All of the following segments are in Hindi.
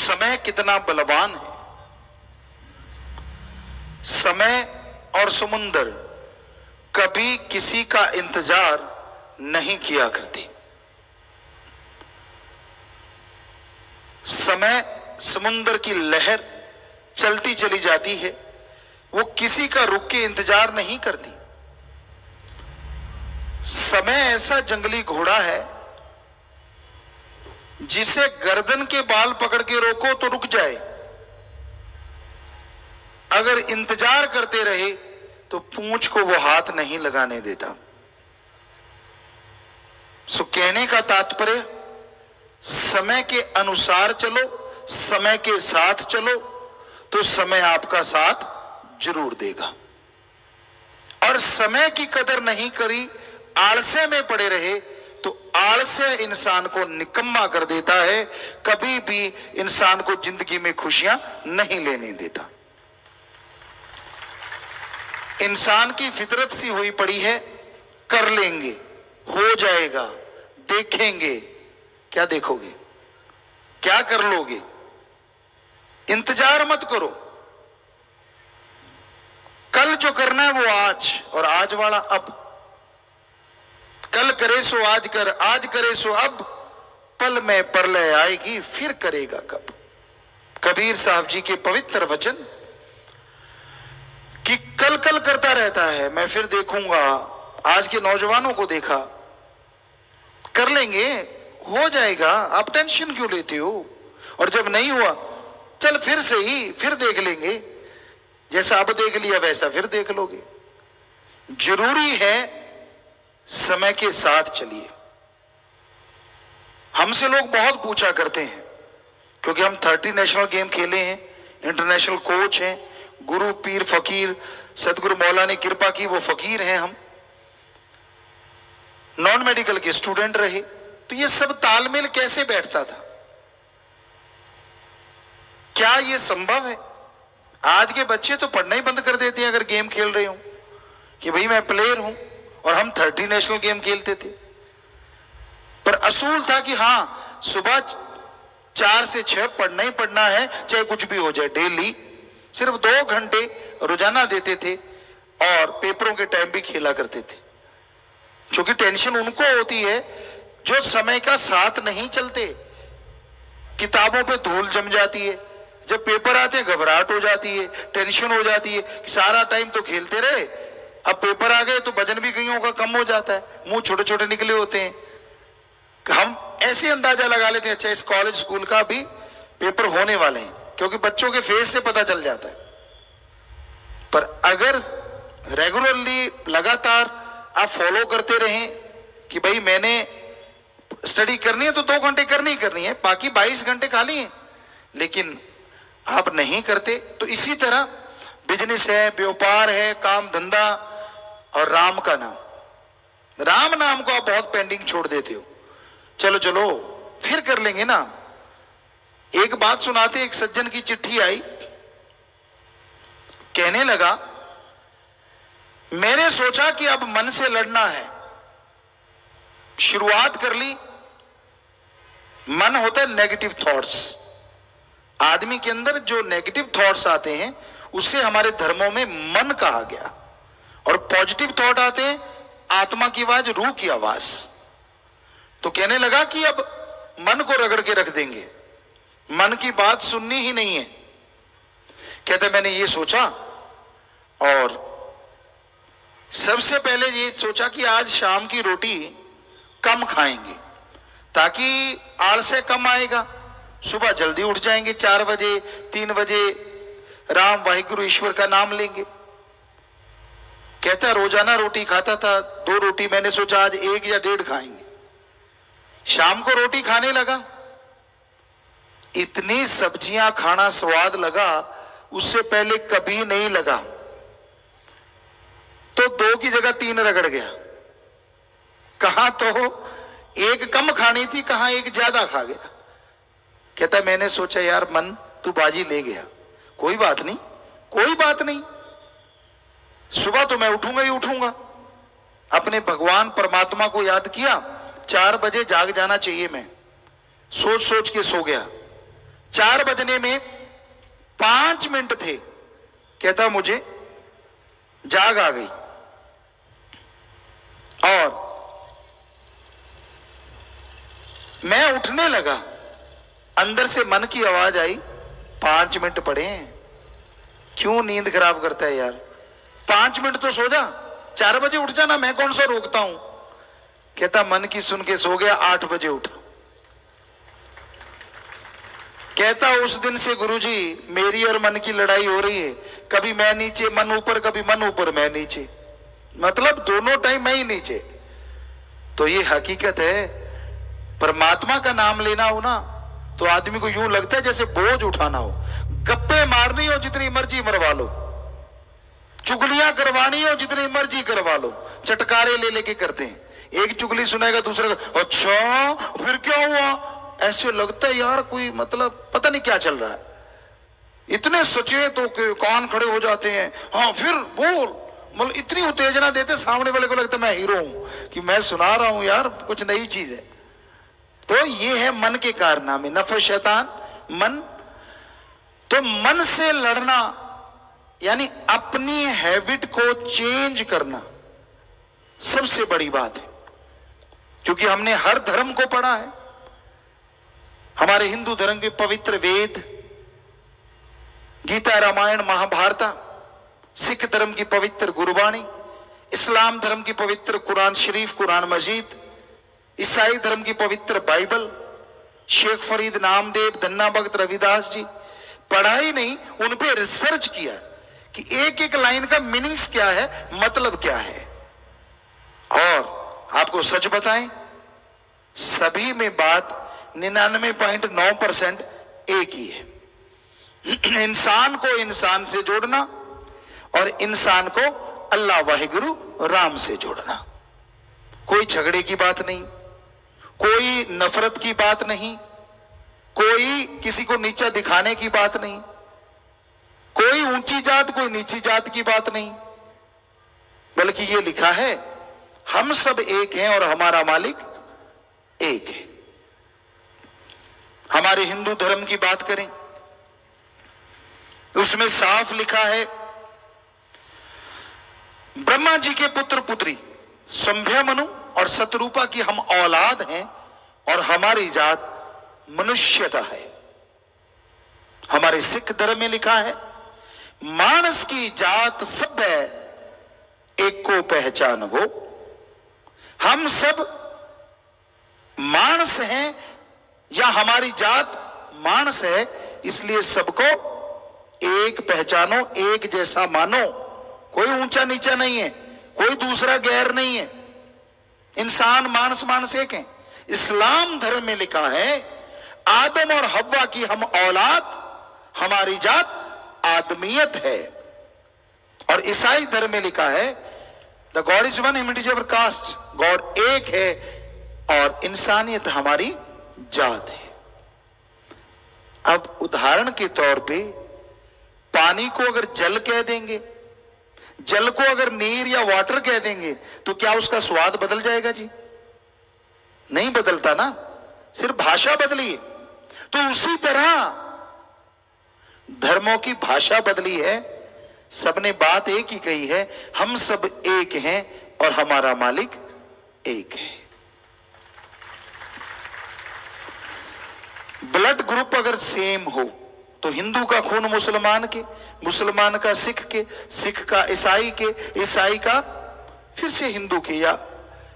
समय कितना बलवान है। समय और समुंदर कभी किसी का इंतजार नहीं किया करती। समय समुंदर की लहर चलती चली जाती है, वो किसी का रुक के इंतजार नहीं करती। समय ऐसा जंगली घोड़ा है जिसे गर्दन के बाल पकड़ के रोको तो रुक जाए, अगर इंतजार करते रहे तो पूंछ को वो हाथ नहीं लगाने देता। सो कहने का तात्पर्य, समय के अनुसार चलो, समय के साथ चलो तो समय आपका साथ जरूर देगा। और समय की कदर नहीं करी, आलस्य में पड़े रहे तो आलस्य इंसान को निकम्मा कर देता है, कभी भी इंसान को जिंदगी में खुशियां नहीं लेने देता। इंसान की फितरत सी हुई पड़ी है, कर लेंगे, हो जाएगा, देखेंगे। क्या देखोगे, क्या कर लोगे? इंतजार मत करो। कल जो करना है वो आज, और आज वाला अब। कल करे सो आज कर, आज करे सो अब, पल में प्रलय आएगी फिर करेगा कब। कबीर साहब जी के पवित्र वचन कि कल कल करता रहता है, मैं फिर देखूंगा। आज के नौजवानों को देखा, कर लेंगे, हो जाएगा, आप टेंशन क्यों लेते हो? और जब नहीं हुआ, चल फिर से ही, फिर देख लेंगे, जैसा अब देख लिया वैसा फिर देख लोगे। जरूरी है समय के साथ चलिए। हमसे लोग बहुत पूछा करते हैं, क्योंकि हम 30 नेशनल गेम खेले हैं, इंटरनेशनल कोच हैं, गुरु पीर फकीर सतगुरु मौला ने कृपा की, वो फकीर हैं। हम नॉन मेडिकल के स्टूडेंट रहे, तो ये सब तालमेल कैसे बैठता था? क्या ये संभव है? आज के बच्चे तो पढ़ना ही बंद कर देते हैं अगर गेम खेल रहे हो, कि भाई मैं प्लेयर हूं। और हम 30 नेशनल गेम खेलते थे, पर असूल था कि हां, सुबह 4 से 6 पढ़ना ही पढ़ना है, चाहे कुछ भी हो जाए। डेली सिर्फ 2 घंटे रोजाना देते थे, और पेपरों के टाइम भी खेला करते थे। क्योंकि टेंशन उनको होती है जो समय का साथ नहीं चलते। किताबों पे धूल जम जाती है, जब पेपर आते हैं घबराहट हो जाती है, टेंशन हो जाती है। सारा टाइम तो खेलते रहे, अब पेपर आ गए तो वजन भी कईयों का कम हो जाता है, मुंह छोटे छोटे निकले होते हैं। हम ऐसे अंदाजा लगा लेते हैं, अच्छा इस कॉलेज स्कूल का भी पेपर होने वाले हैं, क्योंकि बच्चों के फेस से पता चल जाता है। पर अगर रेगुलरली लगातार आप फॉलो करते रहें कि भाई मैंने स्टडी करनी है तो 2 घंटे करनी ही करनी है, बाकी 22 घंटे खाली हैं, लेकिन आप नहीं करते, तो इसी तरह बिजनेस है, व्यापार है, काम धंधा, और राम का नाम, राम नाम को आप बहुत पेंडिंग छोड़ देते हो। चलो चलो फिर कर लेंगे ना। एक बात सुनाते, एक सज्जन की चिट्ठी आई, कहने लगा मैंने सोचा कि अब मन से लड़ना है, शुरुआत कर ली। मन होता है नेगेटिव थॉट्स, आदमी के अंदर जो नेगेटिव थॉट्स आते हैं उससे हमारे धर्मों में मन कहा गया, और पॉजिटिव थॉट आते हैं आत्मा की आवाज, रूह की आवाज। तो कहने लगा कि अब मन को रगड़ के रख देंगे, मन की बात सुननी ही नहीं है। कहते मैंने ये सोचा, और सबसे पहले ये सोचा कि आज शाम की रोटी कम खाएंगे, ताकि आलस्य कम आएगा। सुबह जल्दी उठ जाएंगे, 4 बजे 3 बजे राम वाहिगुरु ईश्वर का नाम लेंगे। कहता रोजाना रोटी खाता था, 2 रोटी, मैंने सोचा आज 1 या 1.5 खाएंगे। शाम को रोटी खाने लगा, इतनी सब्जियां खाना स्वाद लगा, उससे पहले कभी नहीं लगा। तो 2 की जगह 3 रगड़ गया। कहां तो 1 कम खानी थी, कहां 1 ज्यादा खा गया। कहता मैंने सोचा यार मन तू बाजी ले गया, कोई बात नहीं, कोई बात नहीं, सुबह तो मैं उठूंगा ही उठूंगा। अपने भगवान परमात्मा को याद किया, 4 बजे जाग जाना चाहिए, मैं सोच सोच के सो गया। 4 बजने में 5 मिनट थे, कहता मुझे जाग आ गई और मैं उठने लगा, अंदर से मन की आवाज आई 5 मिनट पड़े हैं, क्यों नींद खराब करता है यार, 5 मिनट तो सो जा, 4 बजे उठ जाना, मैं कौन सा रोकता हूं। कहता मन की सुन के सो गया, 8 बजे उठा। कहता उस दिन से गुरुजी मेरी और मन की लड़ाई हो रही है, कभी मैं नीचे मन ऊपर, कभी मन ऊपर मैं नीचे, मतलब दोनों टाइम मैं ही नीचे। तो ये हकीकत है, परमात्मा का नाम लेना हो ना तो आदमी को यूं लगता है जैसे बोझ उठाना हो। गप्पे मारनी हो जितनी मर्जी मरवा लो, चुगलियां करवानी हो जितनी मर्जी करवा लो, चटकारे ले लेके करते हैं। एक चुगली सुनेगा दूसरा का अच्छा फिर क्या हुआ, ऐसे लगता है यार कोई मतलब पता नहीं क्या चल रहा है। इतने सचेत होके कान खड़े हो जाते हैं, हाँ फिर बोल, मतलब इतनी उत्तेजना देते सामने वाले को लगता है मैं हीरो हूं कि मैं सुना रहा हूं यार कुछ नई चीज है। तो ये है मन के कारनामे, नफस शैतान मन। तो मन से लड़ना यानी अपनी हैबिट को चेंज करना सबसे बड़ी बात है, क्योंकि हमने हर धर्म को पढ़ा है। हमारे हिंदू धर्म के पवित्र वेद गीता, रामायण, महाभारत, सिख धर्म की पवित्र गुरबाणी, इस्लाम धर्म की पवित्र कुरान शरीफ, कुरान मजीद, ईसाई धर्म की पवित्र बाइबल, शेख फरीद, नामदेव, धन्ना भगत, रविदास जी, पढ़ा ही नहीं, उन पे रिसर्च किया कि एक एक लाइन का मीनिंग्स क्या है, मतलब क्या है। और आपको सच बताएं, सभी में बात 99.9% एक ही है, इंसान को इंसान से जोड़ना और इंसान को अल्लाह वाहिगुरु राम से जोड़ना। कोई झगड़े की बात नहीं, कोई नफरत की बात नहीं, कोई किसी को नीचा दिखाने की बात नहीं, कोई ऊंची जात कोई नीची जात की बात नहीं, बल्कि ये लिखा है हम सब एक हैं और हमारा मालिक एक है। हमारे हिंदू धर्म की बात करें, उसमें साफ लिखा है ब्रह्मा जी के पुत्र पुत्री संभ्या मनु और शतरूपा की हम औलाद हैं और हमारी जात मनुष्यता है। हमारे सिख धर्म में लिखा है मानस की जात सब है एक को पहचान वो। हम सब मानस हैं या हमारी जात मानस है, इसलिए सबको एक पहचानो, एक जैसा मानो। कोई ऊंचा नीचा नहीं है, कोई दूसरा गैर नहीं है, इंसान मानस मानस एक है। इस्लाम धर्म में लिखा है आदम और हव्वा की हम औलाद, हमारी जात आदमियत है। और ईसाई धर्म में लिखा है the God is one, him it is ever cast, God एक है और इंसानियत हमारी जात है। अब उदाहरण के तौर पे पानी को अगर जल कह देंगे, जल को अगर नीर या वाटर कह देंगे तो क्या उसका स्वाद बदल जाएगा जी? नहीं बदलता ना, सिर्फ भाषा बदली है। तो उसी तरह धर्मों की भाषा बदली है, सबने बात एक ही कही है, हम सब एक हैं और हमारा मालिक एक है। ब्लड ग्रुप अगर सेम हो तो हिंदू का खून मुसलमान के, मुसलमान का सिख के, सिख का ईसाई के, ईसाई का फिर से हिंदू के, या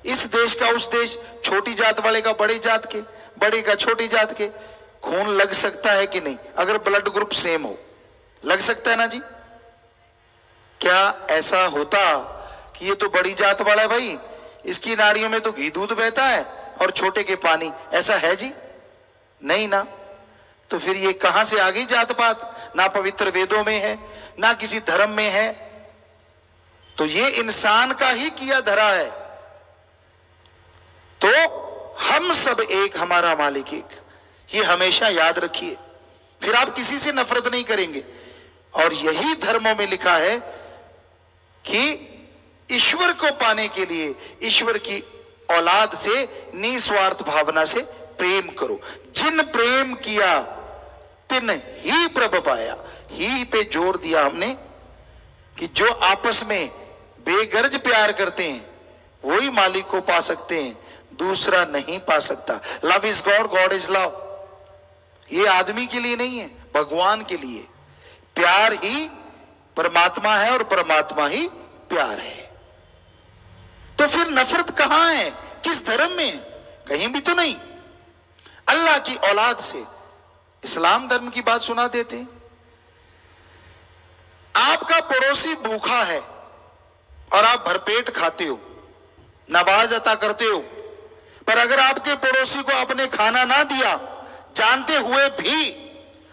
इस देश का उस देश, छोटी जात वाले का बड़ी जात के, बड़े का छोटी जात के, खून लग सकता है कि नहीं? अगर ब्लड ग्रुप सेम हो, लग सकता है ना जी? क्या ऐसा होता कि ये तो बड़ी जात वाला है भाई, इसकी नाड़ियों में तो घी दूध बहता है और छोटे के पानी, ऐसा है जी? नहीं ना। तो फिर ये कहां से आ गई जात पात? ना पवित्र वेदों में है, ना किसी धर्म में है। तो ये इंसान का ही किया धरा है। तो हम सब एक, हमारा मालिक एक, ये हमेशा याद रखिए। फिर आप किसी से नफरत नहीं करेंगे। और यही धर्मों में लिखा है कि ईश्वर को पाने के लिए ईश्वर की औलाद से निस्वार्थ भावना से प्रेम करो। जिन प्रेम किया तिन ही प्रभ पाया। ही पे जोर दिया हमने कि जो आपस में बेगर्ज प्यार करते हैं वही मालिक को पा सकते हैं, दूसरा नहीं पा सकता। Love is God, God is love. ये आदमी के लिए नहीं है, भगवान के लिए। प्यार ही परमात्मा है और परमात्मा ही प्यार है। तो फिर नफरत कहां है, किस धर्म में? कहीं भी तो नहीं। अल्लाह की औलाद से इस्लाम धर्म की बात सुना देते हैं। आपका पड़ोसी भूखा है और आप भरपेट खाते हो, नवाज अता करते हो, पर अगर आपके पड़ोसी को आपने खाना ना दिया जानते हुए भी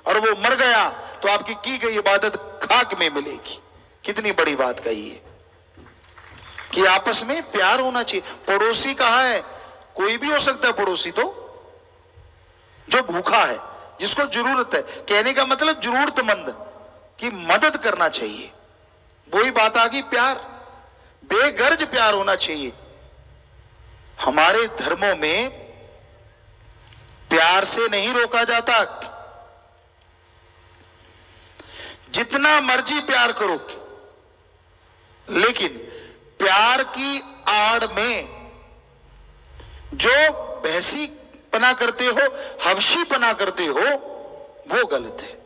और वो मर गया तो आपकी की गई इबादत खाक में मिलेगी। कितनी बड़ी बात कही है कि आपस में प्यार होना चाहिए। पड़ोसी कहां है? कोई भी हो सकता है पड़ोसी, तो जो भूखा है, जिसको जरूरत है, कहने का मतलब जरूरतमंद की मदद करना चाहिए। वही बात आ गई, प्यार, बेगर्ज प्यार होना चाहिए। हमारे धर्मों में प्यार से नहीं रोका जाता। जितना मर्जी प्यार करो, लेकिन प्यार की आड़ में जो बहसी पना करते हो, हवशी पना करते हो, वो गलत है।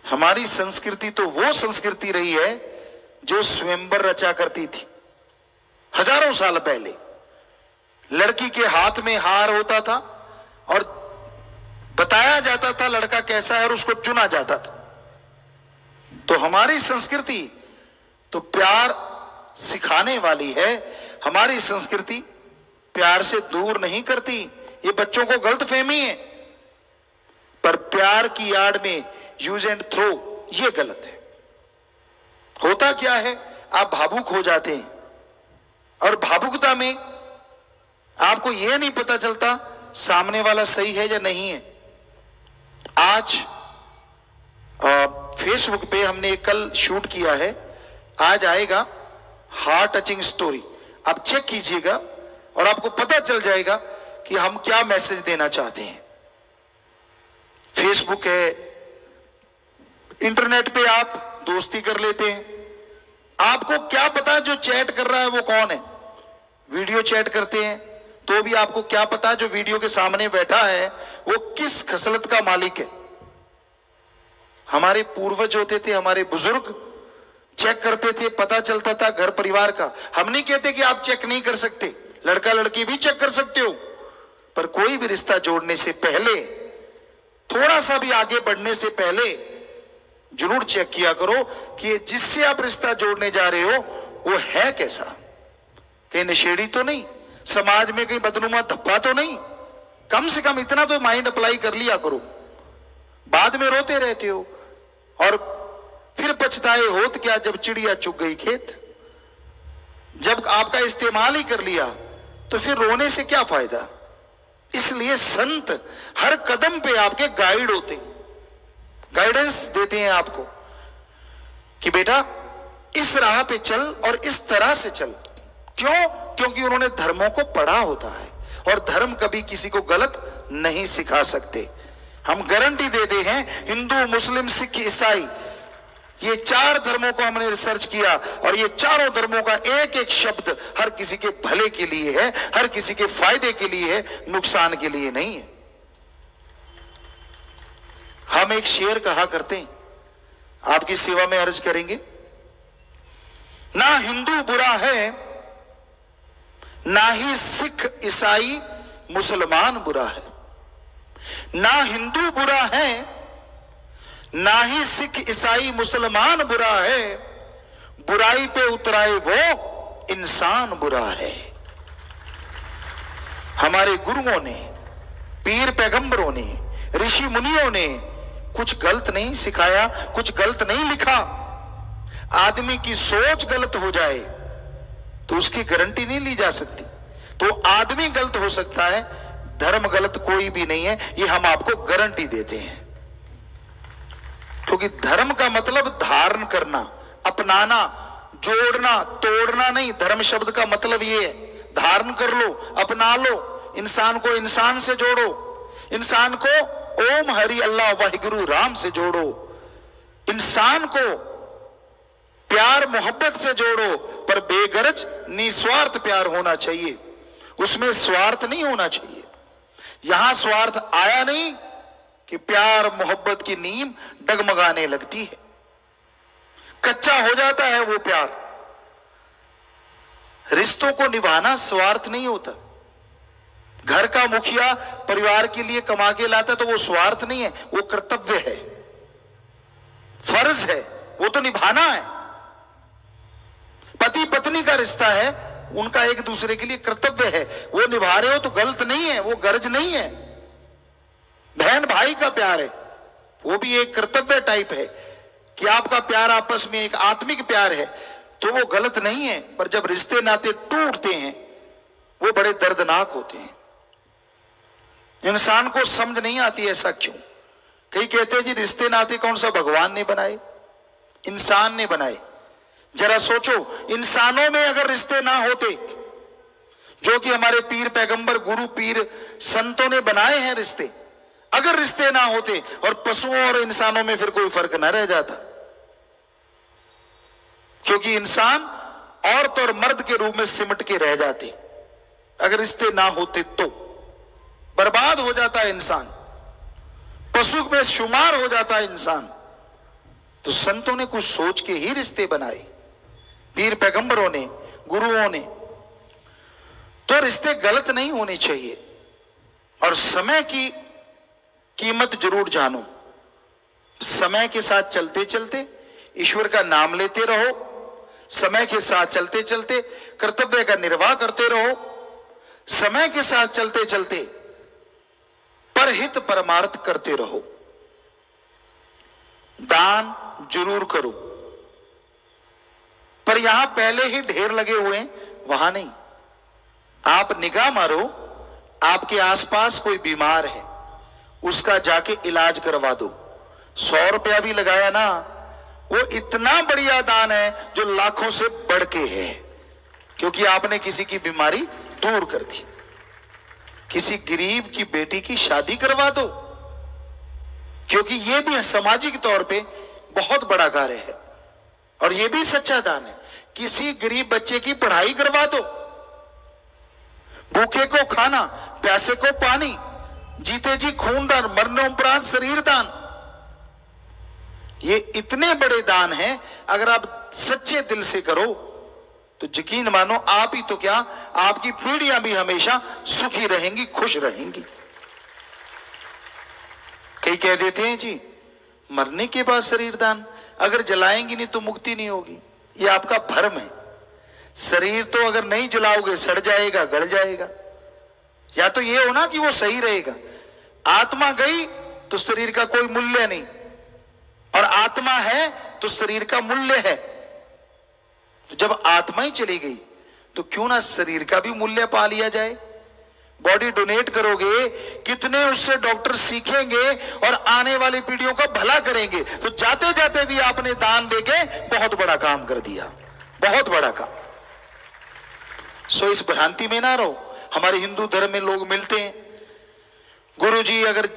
हमारी संस्कृति तो वो संस्कृति रही है जो स्वयंवर रचा करती थी। हजारों साल पहले लड़की के हाथ में हार होता था और बताया जाता था लड़का कैसा है और उसको चुना जाता था। तो हमारी संस्कृति तो प्यार सिखाने वाली है। हमारी संस्कृति प्यार से दूर नहीं करती। ये बच्चों को गलत फहमी है, पर प्यार की आड़ में यूज एंड थ्रो, ये गलत है। होता क्या है, आप भावुक हो जाते हैं और भावुकता में आपको यह नहीं पता चलता सामने वाला सही है या नहीं है। आज फेसबुक पे हमने कल शूट किया है, आज आएगा हार्ट टचिंग स्टोरी। आप चेक कीजिएगा और आपको पता चल जाएगा कि हम क्या मैसेज देना चाहते हैं। फेसबुक है, इंटरनेट पे आप दोस्ती कर लेते हैं। आपको क्या पता जो चैट कर रहा है वो कौन है? वीडियो चैट करते हैं तो भी आपको क्या पता जो वीडियो के सामने बैठा है वो किस खसलत का मालिक है। हमारे पूर्वज होते थे, हमारे बुजुर्ग चेक करते थे, पता चलता था घर परिवार का। हम नहीं कहते कि आप चेक नहीं कर सकते, लड़का लड़की भी चेक कर सकते हो, पर कोई भी रिश्ता जोड़ने से पहले, थोड़ा सा भी आगे बढ़ने से पहले जरूर चेक किया करो कि जिससे आप रिश्ता जोड़ने जा रहे हो वो है कैसा। कहीं नशेड़ी तो नहीं, समाज में कहीं बदनुमा धब्बा तो नहीं। कम से कम इतना तो माइंड अप्लाई कर लिया करो। बाद में रोते रहते हो और फिर पछताए होत क्या जब चिड़िया चुग गई खेत। जब आपका इस्तेमाल ही कर लिया तो फिर रोने से क्या फायदा। इसलिए संत हर कदम पे आपके गाइड होते हैं, गाइडेंस देते हैं आपको कि बेटा इस राह पे चल और इस तरह से चल। क्यों? क्योंकि उन्होंने धर्मों को पढ़ा होता है और धर्म कभी किसी को गलत नहीं सिखा सकते। हम गारंटी देते हैं, हिंदू, मुस्लिम, सिख, ईसाई, ये 4 धर्मों को हमने रिसर्च किया और ये चारों धर्मों का एक एक शब्द हर किसी के भले के लिए है, हर किसी के फायदे के लिए है, नुकसान के लिए नहीं है। हम एक शेर कहा करते हैं, आपकी सेवा में अर्ज करेंगे। ना हिंदू बुरा है, ना ही सिख, ईसाई, मुसलमान बुरा है। ना हिंदू बुरा है, ना ही सिख, ईसाई, मुसलमान बुरा है। बुराई पे उतराए वो इंसान बुरा है। हमारे गुरुओं ने, पीर पैगंबरों ने, ऋषि मुनियों ने कुछ गलत नहीं सिखाया, कुछ गलत नहीं लिखा। आदमी की सोच गलत हो जाए तो उसकी गारंटी नहीं ली जा सकती। तो आदमी गलत हो सकता है, धर्म गलत कोई भी नहीं है, ये हम आपको गारंटी देते हैं। क्योंकि धर्म का मतलब धारण करना, अपनाना, जोड़ना, तोड़ना नहीं। धर्म शब्द का मतलब ये है, धारण कर लो, अपना लो, इंसान को इंसान से जोड़ो, इंसान को ओम हरि अल्लाह वाहिगुरु राम से जोड़ो, इंसान को प्यार मोहब्बत से जोड़ो, पर बेगरज निस्वार्थ प्यार होना चाहिए, उसमें स्वार्थ नहीं होना चाहिए। यहां स्वार्थ आया नहीं कि प्यार मोहब्बत की नींव डगमगाने लगती है, कच्चा हो जाता है वो प्यार। रिश्तों को निभाना स्वार्थ नहीं होता। घर का मुखिया परिवार के लिए कमा के लाता तो वो स्वार्थ नहीं है, वो कर्तव्य है, फर्ज है, वो तो निभाना है। पति पत्नी का रिश्ता है, उनका एक दूसरे के लिए कर्तव्य है, वो निभा रहे हो तो गलत नहीं है, वो गर्ज नहीं है। बहन भाई का प्यार है, वो भी एक कर्तव्य टाइप है कि आपका प्यार आपस में एक आत्मिक प्यार है, तो वो गलत नहीं है। पर जब रिश्ते नाते टूटते हैं वो बड़े दर्दनाक होते हैं। इंसान को समझ नहीं आती ऐसा क्यों। कई कहते हैं जी रिश्ते नाते कौन सा भगवान ने बनाए, इंसान ने बनाए। जरा सोचो, इंसानों में अगर रिश्ते ना होते, जो कि हमारे पीर पैगंबर गुरु पीर संतों ने बनाए हैं रिश्ते, अगर रिश्ते ना होते और पशुओं और इंसानों में फिर कोई फर्क ना रह जाता, क्योंकि इंसान औरत और मर्द के रूप में सिमट के रह जाते। अगर रिश्ते ना होते तो बर्बाद हो जाता है इंसान, पशु में शुमार हो जाता है इंसान। तो संतों ने कुछ सोच के ही रिश्ते बनाए, पीर पैगंबरों ने, गुरुओं ने। तो रिश्ते गलत नहीं होने चाहिए। और समय की कीमत जरूर जानो। समय के साथ चलते चलते ईश्वर का नाम लेते रहो, समय के साथ चलते चलते कर्तव्य का निर्वाह करते रहो, समय के साथ चलते चलते परहित परमार्थ करते रहो। दान जरूर करो, पर यहां पहले ही ढेर लगे हुए हैं, वहां नहीं। आप निगाह मारो, आपके आसपास कोई बीमार है, उसका जाके इलाज करवा दो। 100 रुपया भी लगाया ना, वो इतना बढ़िया दान है जो लाखों से बढ़ के है, क्योंकि आपने किसी की बीमारी दूर कर दी। किसी गरीब की बेटी की शादी करवा दो, क्योंकि यह भी सामाजिक तौर पे बहुत बड़ा कार्य है और यह भी सच्चा दान है। किसी गरीब बच्चे की पढ़ाई करवा दो, भूखे को खाना, प्यासे को पानी, जीते जी खूनदान, मरने उपरांत शरीर दान। ये इतने बड़े दान हैं, अगर आप सच्चे दिल से करो तो यकीन मानो आप ही तो क्या, आपकी पीढ़ियां भी हमेशा सुखी रहेंगी, खुश रहेंगी। कई कह देते हैं जी मरने के बाद शरीर दान, अगर जलाएंगी नहीं तो मुक्ति नहीं होगी। ये आपका भ्रम है। शरीर तो अगर नहीं जलाओगे सड़ जाएगा, गल जाएगा। या तो ये होना कि वो सही रहेगा। आत्मा गई तो शरीर का कोई मूल्य नहीं, और आत्मा है तो शरीर का मूल्य है। तो जब आत्मा ही चली गई तो क्यों ना शरीर का भी मूल्य पा लिया जाए। बॉडी डोनेट करोगे, कितने उससे डॉक्टर सीखेंगे और आने वाली पीढ़ियों का भला करेंगे। तो जाते जाते भी आपने दान देके बहुत बड़ा काम कर दिया, बहुत बड़ा काम। सो इस भ्रांति में ना रहो। हमारे हिंदू धर्म में लोग मिलते हैं, गुरुजी अगर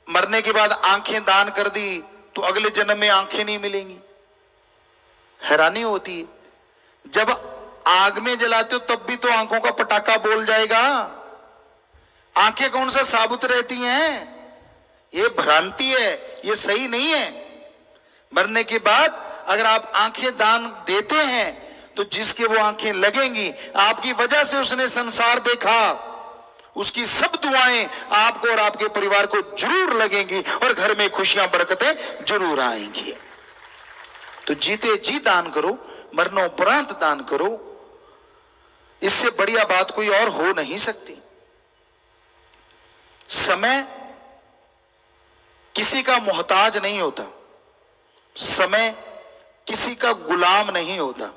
मरने के बाद आंखें दान कर दी तो अगले जन्म में आंखें नहीं मिलेंगी। हैरानी होती है, जब आग में जलाते हो तब भी तो आंखों का पटाखा बोल जाएगा। आंखें कौन सा साबुत रहती हैं? ये भ्रांति है, ये सही नहीं है। मरने के बाद अगर आप आंखें दान देते हैं तो जिसके वो आंखें लगेंगी, आपकी वजह से उसने संसार देखा, उसकी सब दुआएं आपको और आपके परिवार को जरूर लगेंगी और घर में खुशियां बरकतें जरूर आएंगी। तो जीते जी दान करो, मरणोपरांत दान करो। इससे बढ़िया बात कोई और हो नहीं सकती। समय किसी का मोहताज नहीं होता, समय किसी का गुलाम नहीं होता।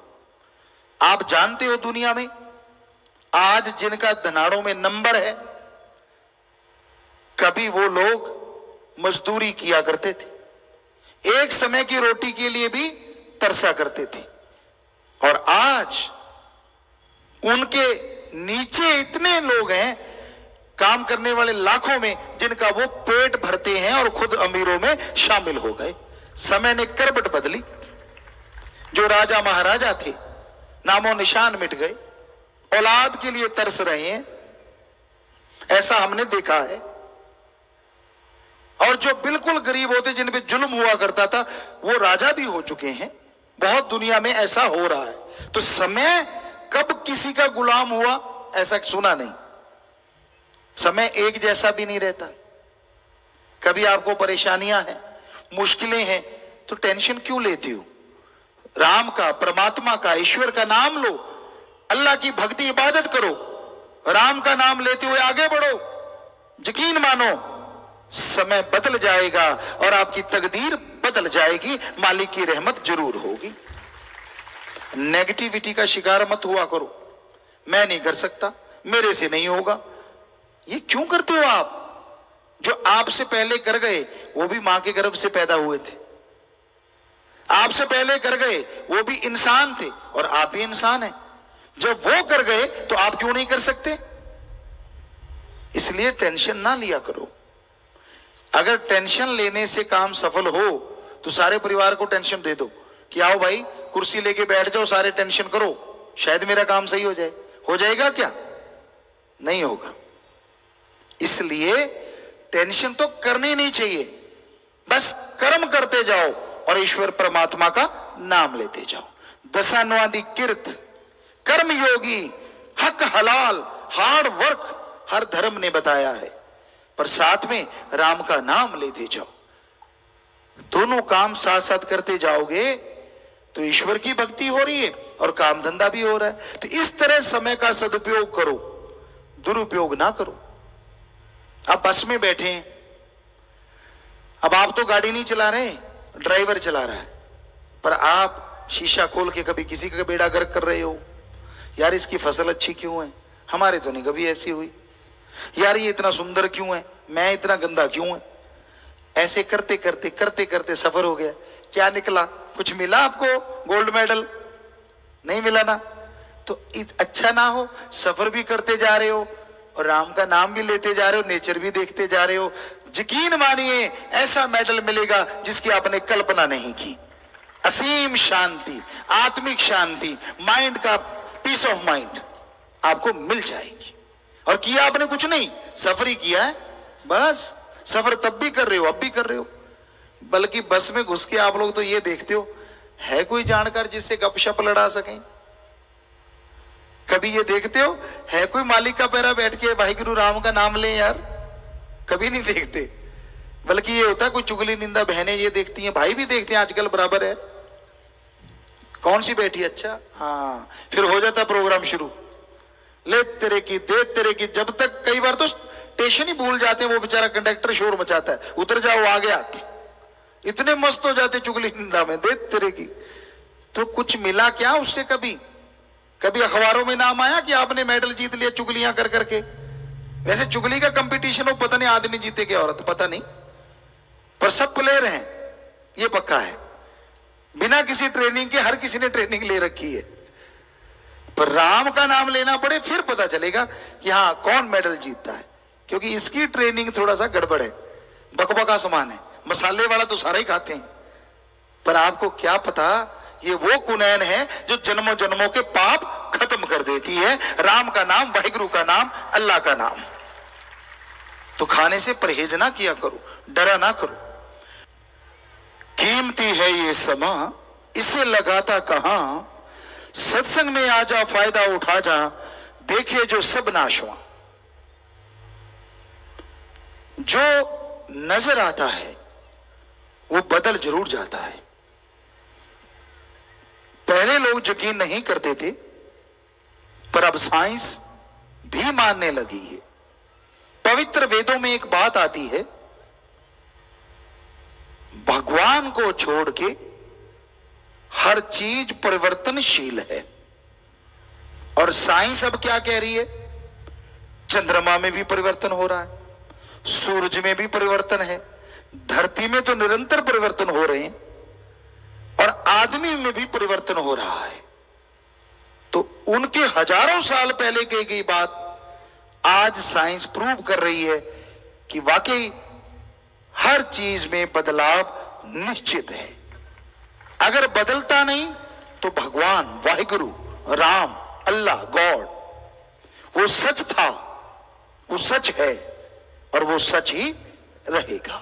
आप जानते हो दुनिया में आज जिनका धनाड़ों में नंबर है, कभी वो लोग मजदूरी किया करते थे, एक समय की रोटी के लिए भी तरसा करते थे, और आज उनके नीचे इतने लोग हैं काम करने वाले लाखों में जिनका वो पेट भरते हैं और खुद अमीरों में शामिल हो गए। समय ने करवट बदली। जो राजा महाराजा थे नामो निशान मिट गए, औलाद के लिए तरस रहे हैं, ऐसा हमने देखा है। और जो बिल्कुल गरीब होते जिन पे जुल्म हुआ करता था वो राजा भी हो चुके हैं। बहुत दुनिया में ऐसा हो रहा है। तो समय कब किसी का गुलाम हुआ ऐसा सुना नहीं। समय एक जैसा भी नहीं रहता। कभी आपको परेशानियां हैं, मुश्किलें हैं, तो टेंशन क्यों लेती हो? राम का, परमात्मा का, ईश्वर का नाम लो, अल्लाह की भक्ति इबादत करो, राम का नाम लेते हुए आगे बढ़ो। यकीन मानो समय बदल जाएगा और आपकी तकदीर बदल जाएगी। मालिक की रहमत जरूर होगी। नेगेटिविटी का शिकार मत हुआ करो। मैं नहीं कर सकता, मेरे से नहीं होगा। ये क्यों करते हो आप? जो आपसे पहले कर गए वो भी मां के गर्भ से पैदा हुए थे, आपसे पहले कर गए वो भी इंसान थे और आप भी इंसान हैं। जब वो कर गए तो आप क्यों नहीं कर सकते? इसलिए टेंशन ना लिया करो। अगर टेंशन लेने से काम सफल हो तो सारे परिवार को टेंशन दे दो कि आओ भाई कुर्सी लेके बैठ जाओ, सारे टेंशन करो, शायद मेरा काम सही हो जाए। हो जाएगा क्या? नहीं होगा। इसलिए टेंशन तो करनी नहीं चाहिए, बस कर्म करते जाओ और ईश्वर परमात्मा का नाम लेते जाओ। दशानुवादी किर्त, कर्म योगी, हक हलाल, हार्ड वर्क हर धर्म ने बताया है, पर साथ में राम का नाम लेते जाओ। दोनों काम साथ साथ करते जाओगे तो ईश्वर की भक्ति हो रही है और काम धंधा भी हो रहा है। तो इस तरह समय का सदुपयोग करो, दुरुपयोग ना करो। आप बस में बैठे हैं, अब आप तो गाड़ी नहीं चला रहे, ड्राइवर चला रहा है, पर आप शीशा खोल के कभी किसी का बेड़ा गर्क कर रहे हो। यार इसकी फसल अच्छी क्यों है, हमारे तो नहीं कभी ऐसी हुई। यार ये इतना सुंदर क्यों है, मैं इतना गंदा क्यों है। ऐसे करते करते करते करते सफर हो गया। क्या निकला? कुछ मिला आपको? गोल्ड मेडल नहीं मिला ना। तो अच्छा ना हो, सफर भी करते जा रहे हो और राम का नाम भी लेते जा रहे हो, नेचर भी देखते जा रहे हो। यकीन मानिए ऐसा मेडल मिलेगा जिसकी आपने कल्पना नहीं की। असीम शांति, आत्मिक शांति, माइंड का पीस ऑफ माइंड आपको मिल जाएगी। और किया आपने कुछ नहीं, सफर ही किया है बस। सफर तब भी कर रहे हो, अब भी कर रहे हो। बल्कि बस में घुस के आप लोग तो ये देखते हो है कोई जानकार जिससे गपशप लड़ा सकें? कभी ये देखते हो है कोई मालिक का पैरा बैठ के वाहिगुरु राम का नाम ले? यार कभी नहीं देखते। बल्कि ये होता है कोई चुगली निंदा बहनें ये देखती हैं, भाई भी देखते हैं आजकल बराबर है। कौन सी बैठी? अच्छा हाँ, फिर हो जाता प्रोग्राम शुरू। ले तेरे की, दे तेरे की। जब तक कई बार तो स्टेशन ही भूल जाते हैं, वो बेचारा कंडक्टर शोर मचाता है, उतर जाओ आ गया। इतने मस्त हो जाते चुगली निंदा में, दे तेरे की। तो कुछ मिला क्या उससे? कभी अखबारों में नाम आया कि आपने मेडल जीत लिया चुगलियां कर करके? वैसे चुगली का कंपटीशन हो, पता नहीं आदमी जीते क्या औरत, पता नहीं, पर सब प्लेयर हैं ये पक्का है। बिना किसी ट्रेनिंग के हर किसी ने ट्रेनिंग ले रखी है। पर राम का नाम लेना पड़े फिर पता चलेगा कि हाँ कौन मेडल जीतता है, क्योंकि इसकी ट्रेनिंग थोड़ा सा गड़बड़ है, बकबका समान है। मसाले वाला तो सारा ही खाते हैं, पर आपको क्या पता ये वो कुनैन है जो जन्मों जन्मों के पाप खत्म कर देती है। राम का नाम, वाहिगुरु का नाम, अल्लाह का नाम। तो खाने से परहेज ना किया करो, डरा ना करो। कीमती है ये समा, इसे लगाता कहां, सत्संग में आ जा, फायदा उठा जा, देखे जो सब नाशवा। जो नजर आता है वो बदल जरूर जाता है। पहले लोग यकीन नहीं करते थे, पर अब साइंस भी मानने लगी है। पवित्र वेदों में एक बात आती है, भगवान को छोड़ के हर चीज परिवर्तनशील है। और साइंस अब क्या कह रही है? चंद्रमा में भी परिवर्तन हो रहा है, सूरज में भी परिवर्तन है, धरती में तो निरंतर परिवर्तन हो रहे हैं, और आदमी में भी परिवर्तन हो रहा है। तो उनके हजारों साल पहले कही गई बात आज साइंस प्रूव कर रही है कि वाकई हर चीज में बदलाव निश्चित है। अगर बदलता नहीं तो भगवान वाहिगुरु राम अल्लाह गॉड वो सच था, वो सच है और वो सच ही रहेगा।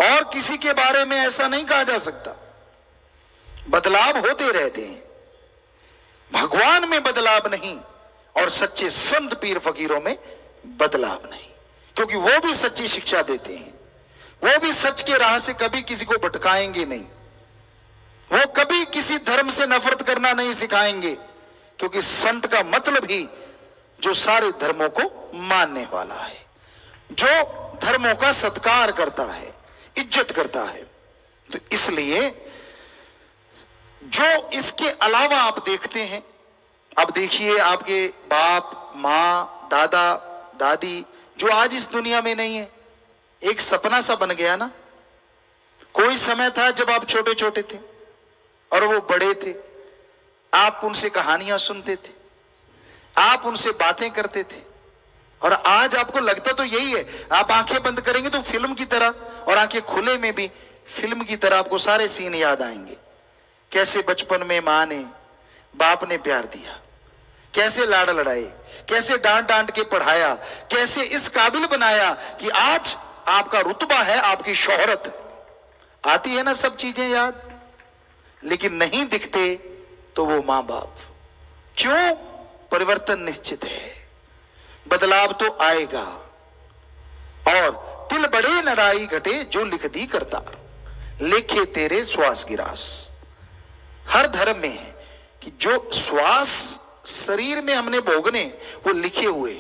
और किसी के बारे में ऐसा नहीं कहा जा सकता। बदलाव होते रहते हैं, भगवान में बदलाव नहीं और सच्चे संत पीर फकीरों में बदलाव नहीं, क्योंकि वो भी सच्ची शिक्षा देते हैं। वो भी सच के राह से कभी किसी को भटकाएंगे नहीं, वो कभी किसी धर्म से नफरत करना नहीं सिखाएंगे, क्योंकि संत का मतलब ही जो सारे धर्मों को मानने वाला है, जो धर्मों का सत्कार करता है, इज्जत करता है। तो इसलिए जो इसके अलावा आप देखते हैं, अब देखिए आपके बाप मां दादा दादी जो आज इस दुनिया में नहीं है, एक सपना सा बन गया ना। कोई समय था जब आप छोटे छोटे थे और वो बड़े थे, आप उनसे कहानियां सुनते थे, आप उनसे बातें करते थे, और आज आपको लगता तो यही है। आप आंखें बंद करेंगे तो फिल्म की तरह, और आंखें खुले में भी फिल्म की तरह आपको सारे सीन याद आएंगे। कैसे बचपन में मां ने बाप ने प्यार दिया, कैसे लाड़ लड़ाए, कैसे डांट डांट के पढ़ाया, कैसे इस काबिल बनाया कि आज आपका रुतबा है, आपकी शोहरत आती है ना, सब चीजें याद। लेकिन नहीं दिखते तो वो मां बाप। क्यों? परिवर्तन निश्चित है, बदलाव तो आएगा। और तिल बड़े नराई घटे जो लिख दी करतार, लेखे तेरे श्वास की रास। हर धर्म में है कि जो श्वास शरीर में हमने भोगने वो लिखे हुए,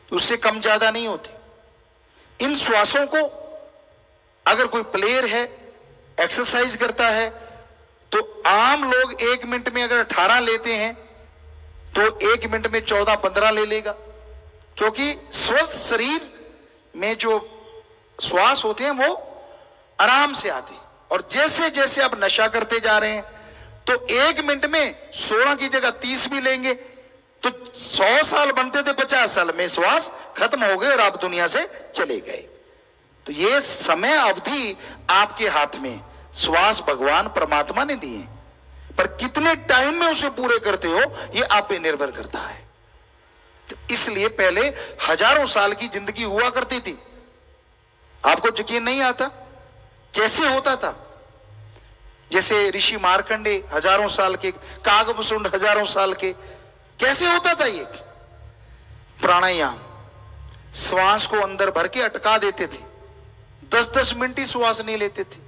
उससे कम ज्यादा नहीं होते। इन श्वासों को अगर कोई प्लेयर है, एक्सरसाइज करता है, तो आम लोग 1 मिनट में अगर 18 लेते हैं तो 1 मिनट में 14-15 ले लेगा, क्योंकि स्वस्थ शरीर में जो श्वास होते हैं वो आराम से आते हैं। और जैसे जैसे आप नशा करते जा रहे हैं तो 1 मिनट में 16 की जगह 30 भी लेंगे, तो 100 साल बनते थे 50 साल में श्वास खत्म हो गए और आप दुनिया से चले गए। तो ये समय अवधि आपके हाथ में, श्वास भगवान परमात्मा ने दिए, पर कितने टाइम में उसे पूरे करते हो ये आप पे निर्भर करता है। तो इसलिए पहले हजारों साल की जिंदगी हुआ करती थी। आपको यकीन नहीं आता कैसे होता था? जैसे ऋषि मार्कंडे हजारों साल के, कागभूषुंड हजारों साल के, कैसे होता था ये? प्राणायाम, श्वास को अंदर भर के अटका देते थे, 10-10 मिनट ही श्वास नहीं लेते थे।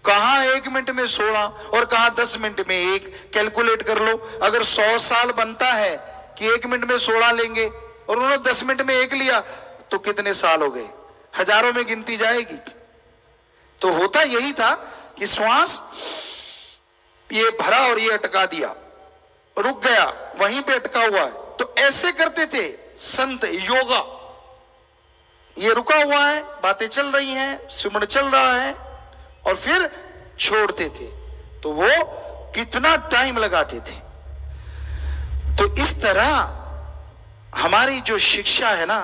कहां 1 मिनट में 16 और कहां 10 मिनट में 1, कैलकुलेट कर लो। अगर 100 साल बनता है कि 1 मिनट में 16 लेंगे और उन्होंने 10 मिनट में 1 लिया, तो कितने साल हो गए? हजारों में गिनती जाएगी। तो होता यही था कि श्वास ये भरा और ये अटका दिया, रुक गया, वहीं पे अटका हुआ है। तो ऐसे करते थे संत। योगा, ये रुका हुआ है, बातें चल रही हैं, सुमन चल रहा है, और फिर छोड़ते थे। तो वो कितना टाइम लगाते थे। तो इस तरह हमारी जो शिक्षा है ना,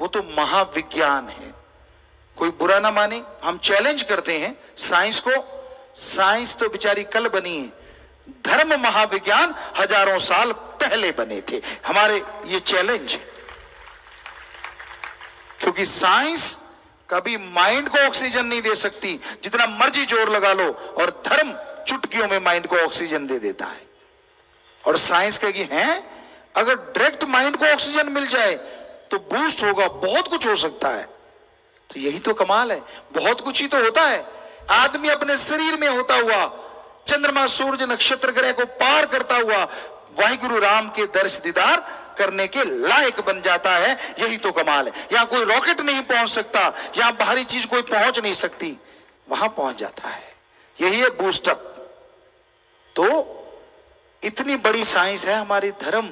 वो तो महाविज्ञान है। कोई बुरा ना माने, हम चैलेंज करते हैं साइंस को। साइंस तो बेचारी कल बनी है, धर्म महाविज्ञान हजारों साल पहले बने थे। हमारे ये चैलेंज है, क्योंकि साइंस कभी माइंड को ऑक्सीजन नहीं दे सकती, जितना मर्जी जोर लगा लो, और धर्म चुटकियों में माइंड को ऑक्सीजन दे देता है। और साइंस कहेगी हैं अगर डायरेक्ट माइंड को ऑक्सीजन मिल जाए तो बूस्ट होगा, बहुत कुछ हो सकता है। तो यही तो कमाल है, बहुत कुछ ही तो होता है। आदमी अपने शरीर में होता हुआ चंद्रमा सूर्य नक्षत्र ग्रह को पार करता हुआ वाहिगुरु राम के दर्श दीदार करने के लायक बन जाता है। यही तो कमाल है। यहां कोई रॉकेट नहीं पहुंच सकता, यहां बाहरी चीज कोई पहुंच नहीं सकती, वहां पहुंच जाता है। यही है बूस्टअप। तो इतनी बड़ी साइंस है हमारी धर्म,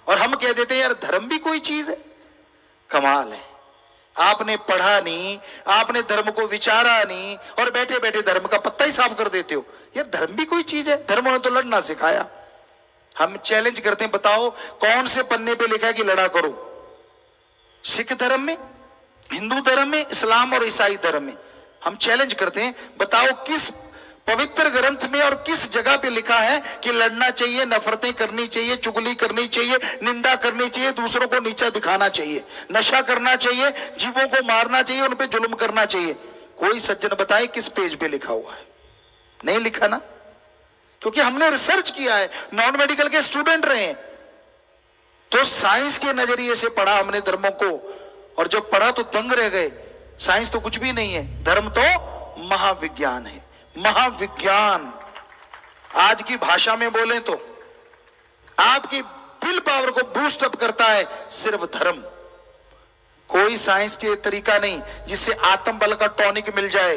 और हम कह देते हैं यार धर्म भी कोई चीज है। कमाल है, आपने पढ़ा नहीं, आपने धर्म को विचारा नहीं, और बैठे बैठे धर्म का पत्ता ही साफ कर देते हो। यार धर्म भी कोई चीज है? धर्म ने तो लड़ना सिखाया। हम चैलेंज करते हैं, बताओ कौन से पन्ने पे लिखा है कि लड़ा करो? सिख धर्म में, हिंदू धर्म में, इस्लाम और ईसाई धर्म में। हम चैलेंज करते हैं, बताओ किस पवित्र ग्रंथ में और किस जगह पे लिखा है कि लड़ना चाहिए, नफरतें करनी चाहिए, चुगली करनी चाहिए, निंदा करनी चाहिए, दूसरों को नीचा दिखाना चाहिए, नशा करना चाहिए, जीवों को मारना चाहिए, उन पे जुल्म करना चाहिए? कोई सज्जन बताए किस पेज पे लिखा हुआ है? नहीं लिखा ना, क्योंकि हमने रिसर्च किया है, नॉन मेडिकल के स्टूडेंट रहे, तो साइंस के नजरिए से पढ़ा हमने धर्मों को, और जब पढ़ा तो दंग रह गए। साइंस तो कुछ भी नहीं है, धर्म तो महाविज्ञान है। महाविज्ञान आज की भाषा में बोले तो आपकी विल पावर को बूस्ट अप करता है सिर्फ धर्म। कोई साइंस के तरीका नहीं जिससे आत्म बल का टॉनिक मिल जाए,